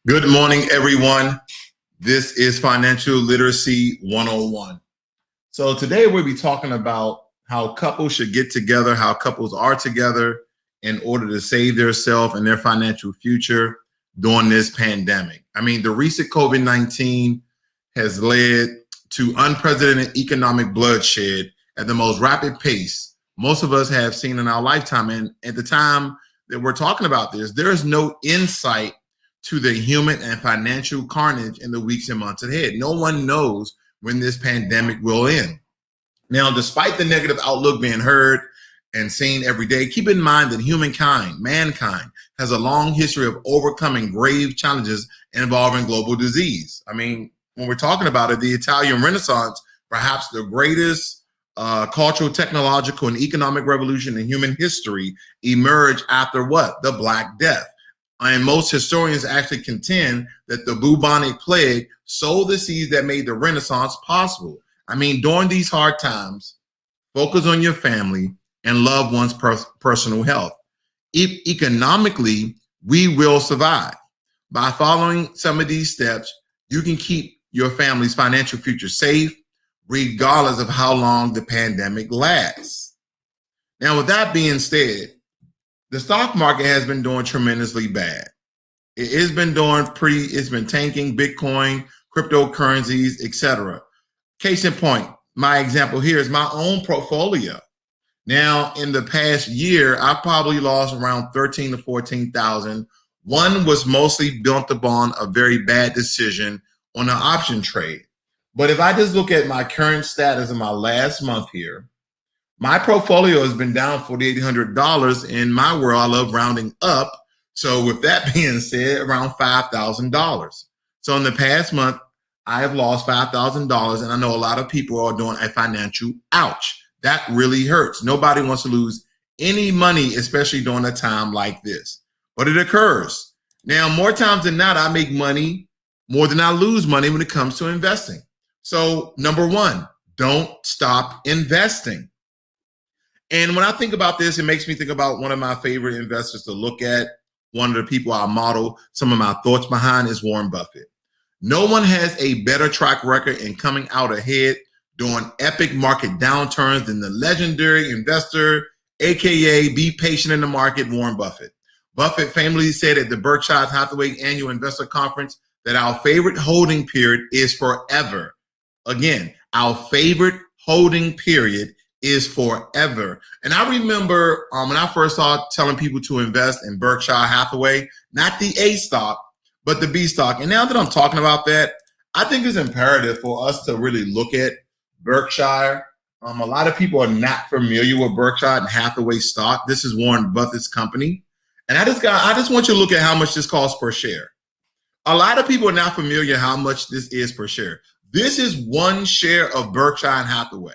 Good morning, everyone. This is Financial Literacy 101. So today we'll be talking about how couples should get together, how couples are together in order to save themselves and their financial future during this pandemic. I mean, the recent COVID-19 has led to unprecedented economic bloodshed at the most rapid pace most of us have seen in our lifetime. And at the time that we're talking about this, there is no insight to the human and financial carnage in the weeks and months ahead. No one knows when this pandemic will end. Now, despite the negative outlook being heard and seen every day, keep in mind that mankind, has a long history of overcoming grave challenges involving global disease. I mean, when we're talking about it, the Italian Renaissance, perhaps the greatest cultural, technological, and economic revolution in human history, emerged after what? The Black Death. And most historians actually contend that the bubonic plague sowed the seeds that made the Renaissance possible. I mean, during these hard times, focus on your family and loved ones' personal health. Economically, we will survive. By following some of these steps, you can keep your family's financial future safe, regardless of how long the pandemic lasts. Now, with that being said, the stock market has been doing tremendously bad. It's been tanking, Bitcoin, cryptocurrencies, etc. Case in point, my example here is my own portfolio. Now, in the past year, I probably lost around 13 to 14,000. One was mostly built upon a very bad decision on an option trade. But if I just look at my current status in my last month here, my portfolio has been down $4,800. In my world, I love rounding up. So with that being said, around $5,000. So in the past month, I have lost $5,000, and I know a lot of people are doing a financial ouch. That really hurts. Nobody wants to lose any money, especially during a time like this. But it occurs. Now, more times than not, I make money more than I lose money when it comes to investing. So number one, don't stop investing. And when I think about this, it makes me think about one of my favorite investors to look at. One of the people I model some of my thoughts behind is Warren Buffett. No one has a better track record in coming out ahead during epic market downturns than the legendary investor, AKA be patient in the market, Warren Buffett. Buffett famously said at the Berkshire Hathaway Annual Investor Conference that our favorite holding period is forever. Again, our favorite holding period is forever. And I remember when I first started telling people to invest in Berkshire Hathaway, not the A stock, but the B stock. And now that I'm talking about that, I think it's imperative for us to really look at Berkshire. A lot of people are not familiar with Berkshire and Hathaway stock. This is Warren Buffett's company. And I just want you to look at how much this costs per share. A lot of people are not familiar how much this is per share. This is one share of Berkshire and Hathaway.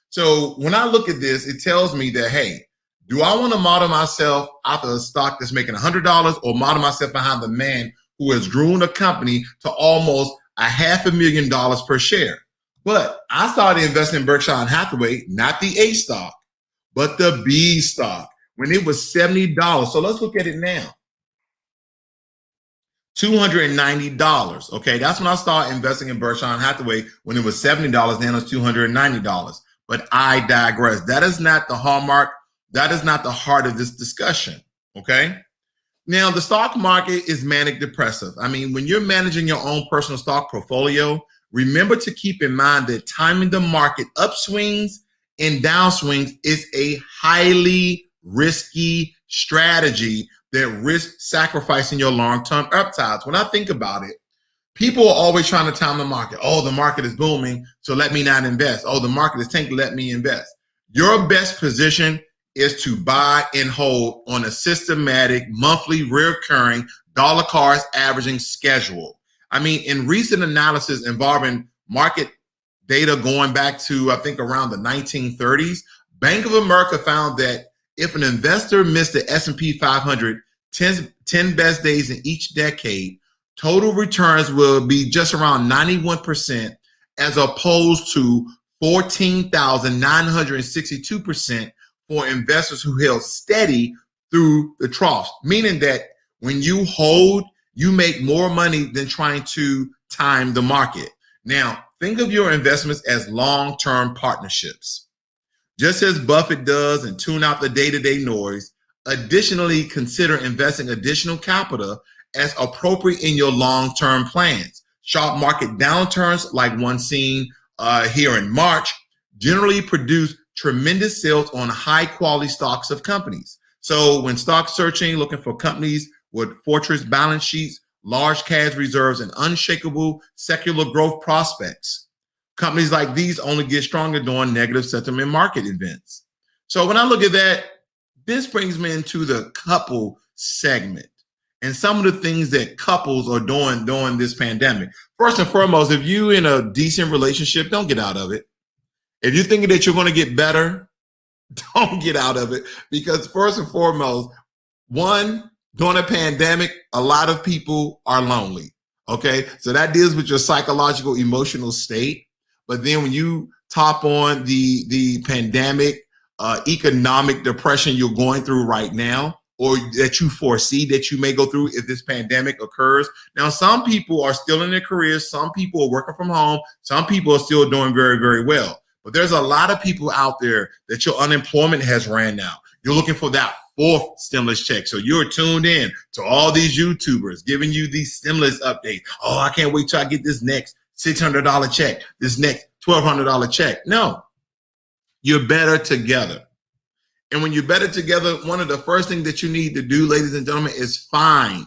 So when I look at this, it tells me that, hey, do I want to model myself after a stock that's making $100 or model myself behind the man who has grown a company to almost $500,000 per share? But I started investing in Berkshire and Hathaway, not the A stock, but the B stock when it was $70. So let's look at it now. $290. Okay, that's when I started investing in Berkshire and Hathaway when it was $70. Now it's $290. But I digress. That is not the hallmark. That is not the heart of this discussion. Okay. Now, the stock market is manic depressive. I mean, when you're managing your own personal stock portfolio, remember to keep in mind that timing the market upswings and downswings is a highly risky strategy that risks sacrificing your long-term upsides. When I think about it, people are always trying to time the market. Oh, the market is booming, so let me not invest. Oh, the market is tanking, let me invest. Your best position is to buy and hold on a systematic, monthly, recurring, dollar cost averaging schedule. I mean, in recent analysis involving market data going back to, I think, around the 1930s, Bank of America found that if an investor missed the S&P 500 10 best days in each decade, total returns will be just around 91%, as opposed to 14,962% for investors who held steady through the troughs, meaning that when you hold, you make more money than trying to time the market. Now, think of your investments as long-term partnerships. Just as Buffett does and tune out the day-to-day noise, additionally consider investing additional capital as appropriate in your long-term plans. Sharp market downturns like one seen here in March generally produce tremendous sales on high-quality stocks of companies. So when stock searching, looking for companies with fortress balance sheets, large cash reserves, and unshakable secular growth prospects, companies like these only get stronger during negative sentiment market events. So when I look at that, this brings me into the couple segment and some of the things that couples are doing during this pandemic. First and foremost, if you're in a decent relationship, don't get out of it. If you're thinking that you're going to get better, don't get out of it, because first and foremost, one, during a pandemic, a lot of people are lonely. Okay, so that deals with your psychological, emotional state. But then when you top on the pandemic, economic depression you're going through right now, or that you foresee that you may go through if this pandemic occurs. Now, some people are still in their careers. Some people are working from home. Some people are still doing very, very well. But there's a lot of people out there that your unemployment has ran out. You're looking for that fourth stimulus check. So you're tuned in to all these YouTubers giving you these stimulus updates. Oh, I can't wait till I get this next $600 check, this next $1,200 check. No, you're better together. And when you're better together, one of the first things that you need to do, ladies and gentlemen, is find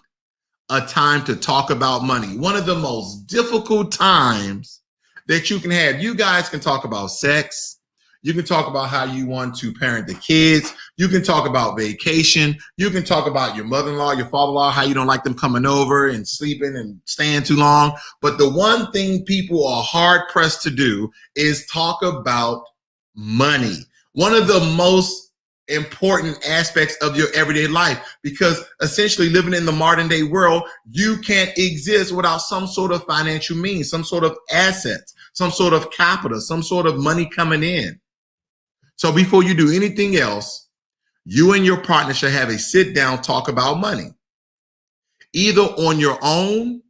a time to talk about money. One of the most difficult times that you can have. You guys can talk about sex. You can talk about how you want to parent the kids. You can talk about vacation. You can talk about your mother-in-law, your father-in-law, how you don't like them coming over and sleeping and staying too long. But the one thing people are hard-pressed to do is talk about money. One of the most important aspects of your everyday life, because essentially living in the modern day world, you can't exist without some sort of financial means, some sort of assets, some sort of capital, some sort of money coming in. So before you do anything else, you and your partner should have a sit down talk about money, either on your own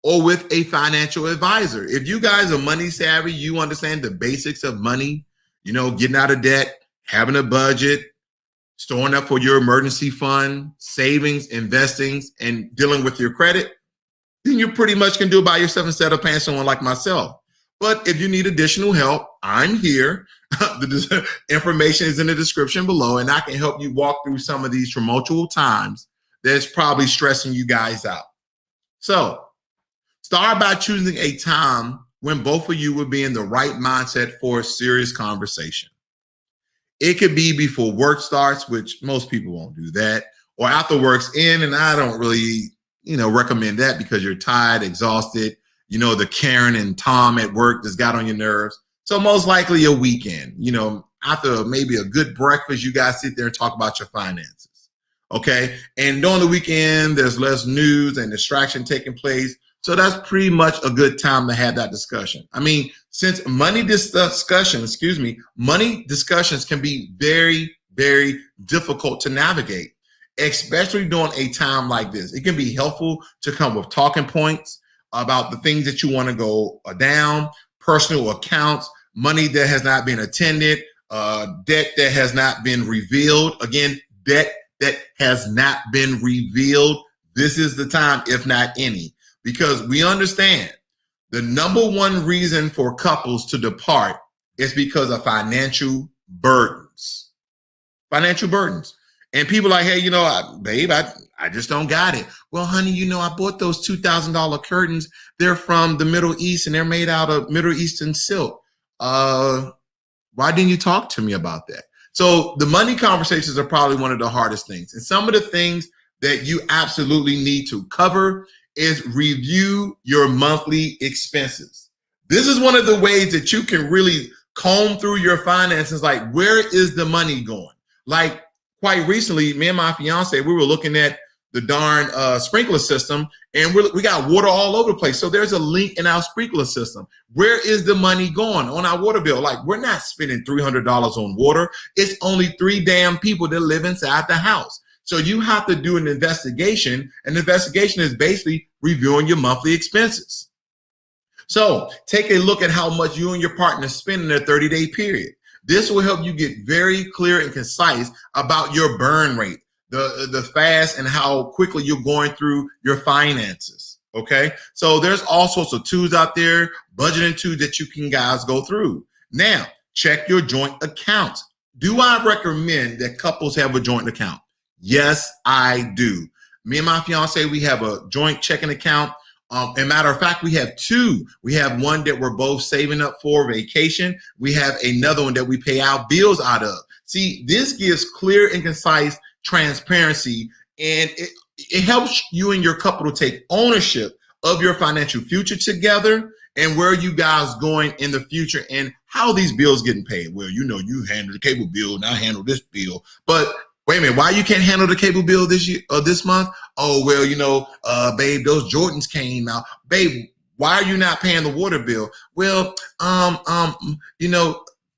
or with a financial advisor. If you guys are money savvy, you understand the basics of money, you know, getting out of debt, having a budget, storing up for your emergency fund, savings, investing, and dealing with your credit, then you pretty much can do it by yourself instead of paying someone like myself. But if you need additional help, I'm here. The information is in the description below, and I can help you walk through some of these tumultuous times that's probably stressing you guys out. So start by choosing a time when both of you will be in the right mindset for a serious conversation. It could be before work starts, which most people won't do that, or after work's in, and I don't really, recommend that because you're tired, exhausted. The Karen and Tom at work just got on your nerves. So most likely a weekend, after maybe a good breakfast, you guys sit there and talk about your finances. Okay. And during the weekend, there's less news and distraction taking place. So that's pretty much a good time to have that discussion. I mean, since money discussions can be very, very difficult to navigate, especially during a time like this. It can be helpful to come with talking points about the things that you want to go down, personal accounts, money that has not been attended, debt that has not been revealed. Again, debt that has not been revealed, this is the time, if not any, because we understand the number one reason for couples to depart is because of financial burdens. Financial burdens. And people are like, hey, babe, I just don't got it. Well, honey, I bought those $2,000 curtains. They're from the Middle East and they're made out of Middle Eastern silk. Why didn't you talk to me about that? So the money conversations are probably one of the hardest things. And some of the things that you absolutely need to cover is review your monthly expenses. This is one of the ways that you can really comb through your finances. Like, where is the money going? Like, quite recently, me and my fiance, we were looking at the darn sprinkler system, and we got water all over the place. So there's a leak in our sprinkler system. Where is the money going on our water bill? Like, we're not spending $300 on water. It's only 3 damn people that live inside the house. So you have to do an investigation. And the investigation is basically reviewing your monthly expenses. So take a look at how much you and your partner spend in a 30-day period. This will help you get very clear and concise about your burn rate, the fast, and how quickly you're going through your finances. Okay. So there's all sorts of tools out there, budgeting tools that you can guys go through. Now, check your joint accounts. Do I recommend that couples have a joint account? Yes, I do. Me and my fiance, we have a joint checking account. As a matter of fact, we have 2. We have one that we're both saving up for vacation. We have another one that we pay our bills out of. See, this gives clear and concise transparency, and it helps you and your couple to take ownership of your financial future together and where you guys going in the future and how these bills getting paid. Well, you handle the cable bill and I handle this bill, but wait a minute, why you can't handle the cable bill this year or this month? Oh, well, babe, those Jordans came out. Babe, why are you not paying the water bill? Well,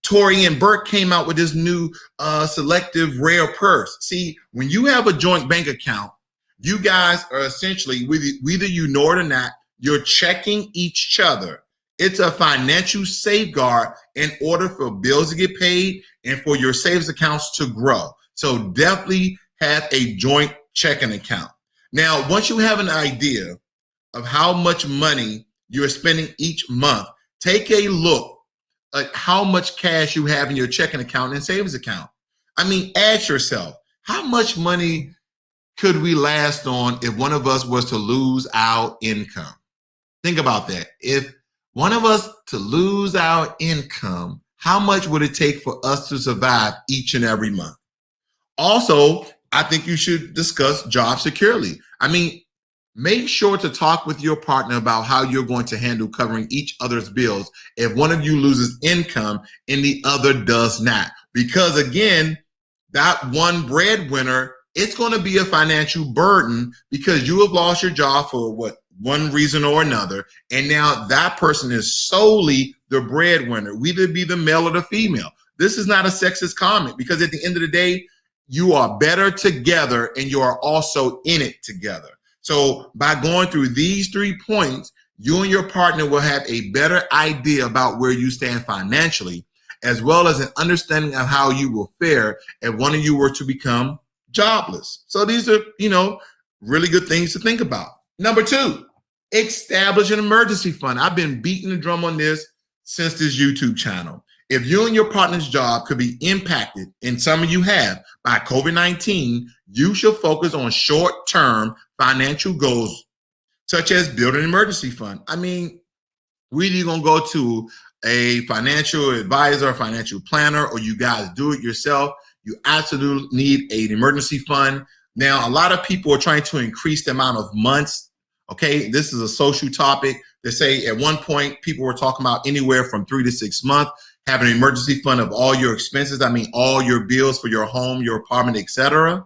Tori and Burke came out with this new selective rare purse. See, when you have a joint bank account, you guys are essentially, whether you know it or not, you're checking each other. It's a financial safeguard in order for bills to get paid and for your savings accounts to grow. So definitely have a joint checking account. Now, once you have an idea of how much money you're spending each month, take a look at how much cash you have in your checking account and savings account. I mean, ask yourself, how much money could we last on if one of us was to lose our income? Think about that. If one of us to lose our income, how much would it take for us to survive each and every month? Also, I think you should discuss job security. I mean, make sure to talk with your partner about how you're going to handle covering each other's bills if one of you loses income and the other does not. Because again, that one breadwinner, it's going to be a financial burden because you have lost your job for one reason or another. And now that person is solely the breadwinner, whether it be the male or the female. This is not a sexist comment because at the end of the day, you are better together and you are also in it together. So by going through these 3 points, you and your partner will have a better idea about where you stand financially, as well as an understanding of how you will fare if one of you were to become jobless. So these are, really good things to think about. Number 2, establish an emergency fund. I've been beating the drum on this since this YouTube channel. If you and your partner's job could be impacted, and some of you have, by COVID-19, you should focus on short-term financial goals, such as building an emergency fund. I mean, whether you're going to go to a financial advisor, financial planner, or you guys do it yourself, you absolutely need an emergency fund. Now, a lot of people are trying to increase the amount of months. Okay, this is a social topic. They say at one point, people were talking about anywhere from 3 to 6 months. Have an emergency fund of all your expenses. I mean, all your bills for your home, your apartment, etc.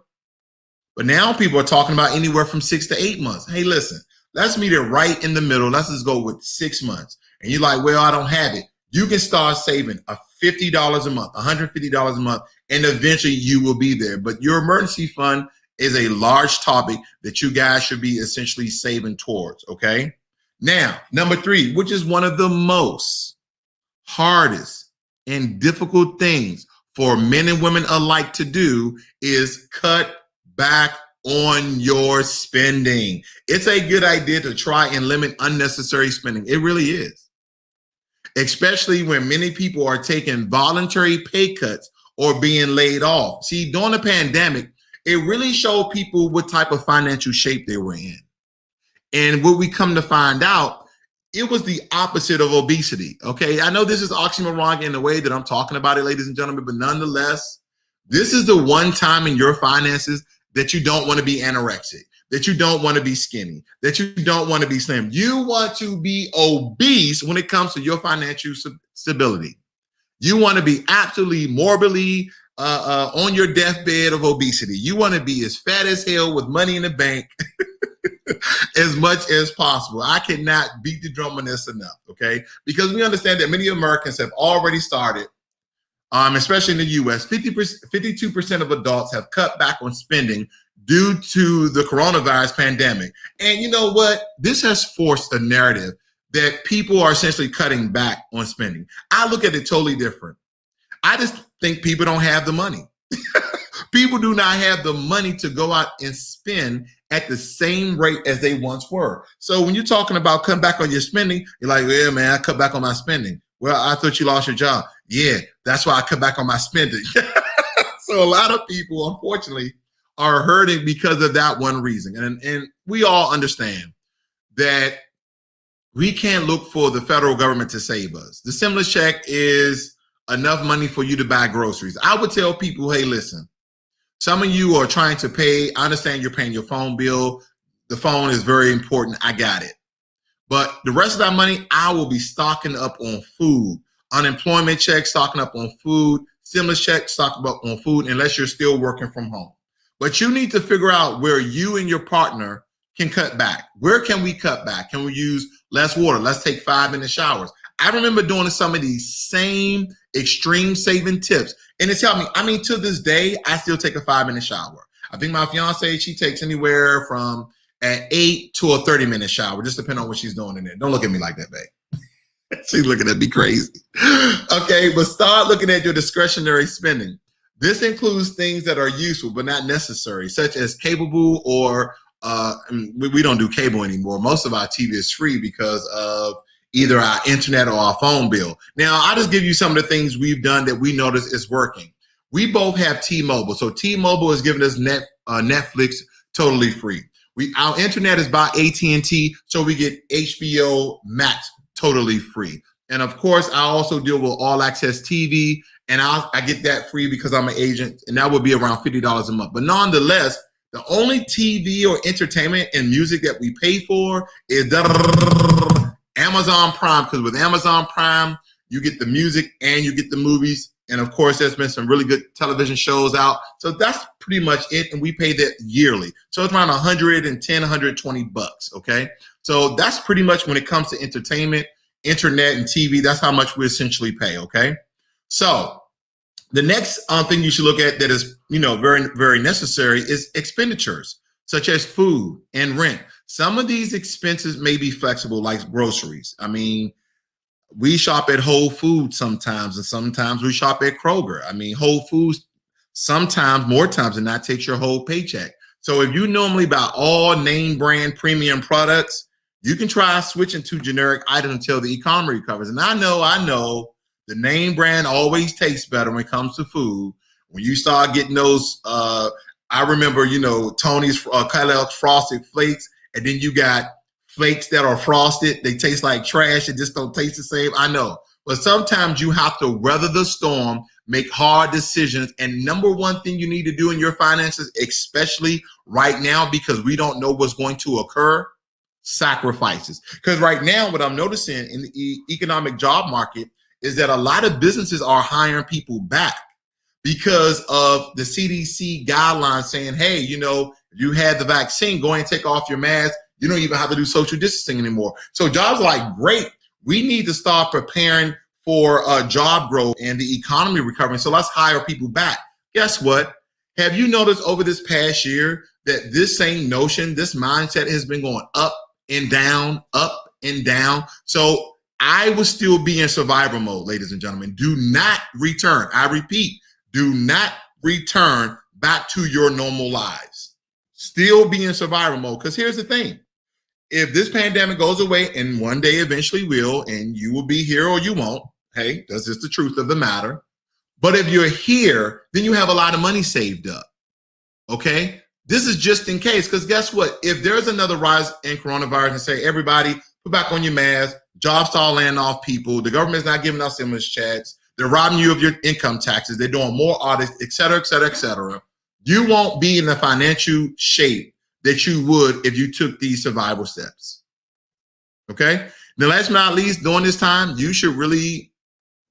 But now people are talking about anywhere from 6 to 8 months. Hey, listen, let's meet it right in the middle. Let's just go with 6 months. And you're like, well, I don't have it. You can start saving $50 a month, $150 a month, and eventually you will be there. But your emergency fund is a large topic that you guys should be essentially saving towards, okay? Now, number 3, which is one of the most hardest and difficult things for men and women alike to do, is cut back on your spending. It's a good idea to try and limit unnecessary spending. It really is. Especially when many people are taking voluntary pay cuts or being laid off. See, during the pandemic, it really showed people what type of financial shape they were in. And what we come to find out, it was the opposite of obesity. Okay, I know this is oxymoron in the way that I'm talking about it, ladies and gentlemen, but nonetheless, this is the one time in your finances that you don't want to be anorexic, that you don't want to be skinny, that you don't want to be slim. You want to be obese when it comes to your financial stability. You want to be absolutely morbidly on your deathbed of obesity. You want to be as fat as hell with money in the bank as much as possible. I cannot beat the drum on this enough, okay? Because we understand that many Americans have already started, especially in the U.S., 52% of adults have cut back on spending due to the coronavirus pandemic. And you know what? This has forced a narrative that people are essentially cutting back on spending. I look at it totally different. I just think people don't have the money. People do not have the money to go out and spend at the same rate as they once were. So when you're talking about cutting back on your spending, you're like, yeah, man, I cut back on my spending. Well, I thought you lost your job. Yeah, that's why I cut back on my spending. So a lot of people, unfortunately, are hurting because of that one reason. And we all understand that we can't look for the federal government to save us. The stimulus check is enough money for you to buy groceries. I would tell people, hey, listen, some of you are trying to pay. I understand you're paying your phone bill. The phone is very important. I got it. But the rest of that money, I will be stocking up on food. Unemployment check, stocking up on food. Stimulus check, stocking up on food, unless you're still working from home. But you need to figure out where you and your partner can cut back. Where can we cut back? Can we use less water? Let's take 5-minute showers. I remember doing some of these same extreme saving tips. And it's helped me. I mean, to this day, I still take a 5-minute shower. I think my fiance, she takes anywhere from an 8 to a 30-minute shower, just depending on what she's doing in there. Don't look at me like that, babe. She's looking at me crazy. Okay, but start looking at your discretionary spending. This includes things that are useful but not necessary, such as cable or we don't do cable anymore. Most of our TV is free because of either our internet or our phone bill. Now, I'll just give you some of the things we've done that we notice is working. We both have T-Mobile. So T-Mobile is giving us Netflix totally free. Our internet is by AT&T, so we get HBO Max totally free. And of course, I also deal with All Access TV, and I get that free because I'm an agent, and that would be around $50 a month. But nonetheless, the only TV or entertainment and music that we pay for is Amazon Prime, because with Amazon Prime, you get the music and you get the movies. And of course, there's been some really good television shows out. So that's pretty much it. And we pay that yearly. So it's around $110, $120, okay? So that's pretty much when it comes to entertainment, internet, and TV, that's how much we essentially pay, okay? So the next thing you should look at that is, very, very necessary is expenditures, such as food and rent. Some of these expenses may be flexible, like groceries. I mean, we shop at Whole Foods sometimes, and sometimes we shop at Kroger. I mean, Whole Foods sometimes, more times than not, takes your whole paycheck. So if you normally buy all name brand premium products, you can try switching to generic items until the economy recovers. And I know the name brand always tastes better when it comes to food. When you start getting those, I remember, Tony's Kellogg's Frosted Flakes, and then you got flakes that are frosted. They taste like trash. It just don't taste the same. I know. But sometimes you have to weather the storm, make hard decisions. And number one thing you need to do in your finances, especially right now, because we don't know what's going to occur, sacrifices. Because right now, what I'm noticing in the economic job market is that a lot of businesses are hiring people back because of the CDC guidelines saying, hey, you had the vaccine, go and take off your mask. You don't even have to do social distancing anymore. So jobs are like, great. We need to start preparing for job growth and the economy recovering. So let's hire people back. Guess what? Have you noticed over this past year that this same notion, this mindset has been going up and down, up and down? So I will still be in survival mode, ladies and gentlemen. Do not return. I repeat, do not return back to your normal lives. still be in survival mode. Because here's the thing. If this pandemic goes away, and one day eventually will, and you will be here or you won't, hey, that's just the truth of the matter. But if you're here, then you have a lot of money saved up, okay? This is just in case, because guess what? If there's another rise in coronavirus and say, everybody, put back on your mask, jobs start laying off people, the government's not giving out stimulus checks, they're robbing you of your income taxes, they're doing more audits, et cetera, et cetera, et cetera. You won't be in the financial shape that you would if you took these survival steps, okay? Now, last but not least, during this time, you should really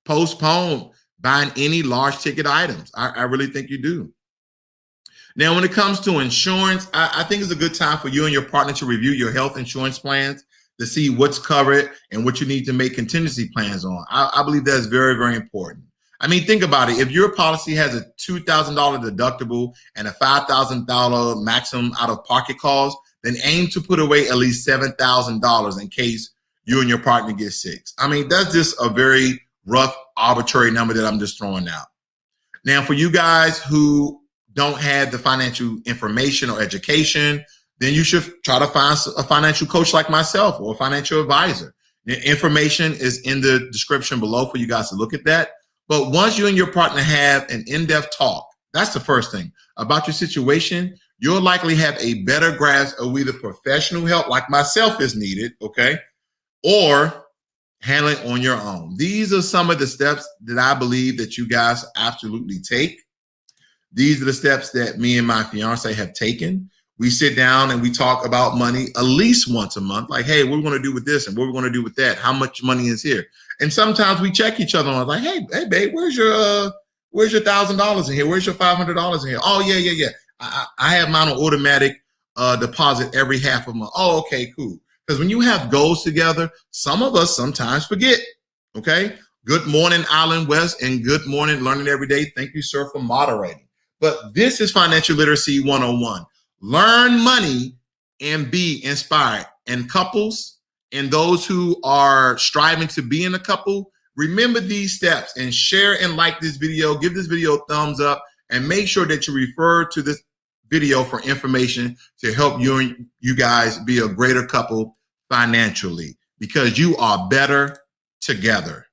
postpone buying any large ticket items. I really think you do. Now, when it comes to insurance, I think it's a good time for you and your partner to review your health insurance plans to see what's covered and what you need to make contingency plans on. I believe that's very, very important. I mean, think about it. If your policy has a $2,000 deductible and a $5,000 maximum out-of-pocket cost, then aim to put away at least $7,000 in case you and your partner get sick. I mean, that's just a very rough, arbitrary number that I'm just throwing out. Now, for you guys who don't have the financial information or education, then you should try to find a financial coach like myself or a financial advisor. The information is in the description below for you guys to look at that. But once you and your partner have an in-depth talk, that's the first thing, about your situation, you'll likely have a better grasp of whether professional help like myself is needed, okay, or handle it on your own. These are some of the steps that I believe that you guys absolutely take. These are the steps that me and my fiance have taken. We sit down and we talk about money at least once a month. Like, hey, what are we going to do with this? And what are we going to do with that? How much money is here? And sometimes we check each other on like, hey, babe, where's your $1,000 in here? Where's your $500 in here? Oh, yeah. I have mine on automatic deposit every half a month. Oh, okay, cool. Because when you have goals together, some of us sometimes forget, okay? Good morning, Alan West, and good morning, Learning Every Day. Thank you, sir, for moderating. But this is Financial Literacy 101. Learn money and be inspired. And couples and those who are striving to be in a couple, remember these steps and share and like this video. Give this video a thumbs up and make sure that you refer to this video for information to help you guys be a greater couple financially, because you are better together.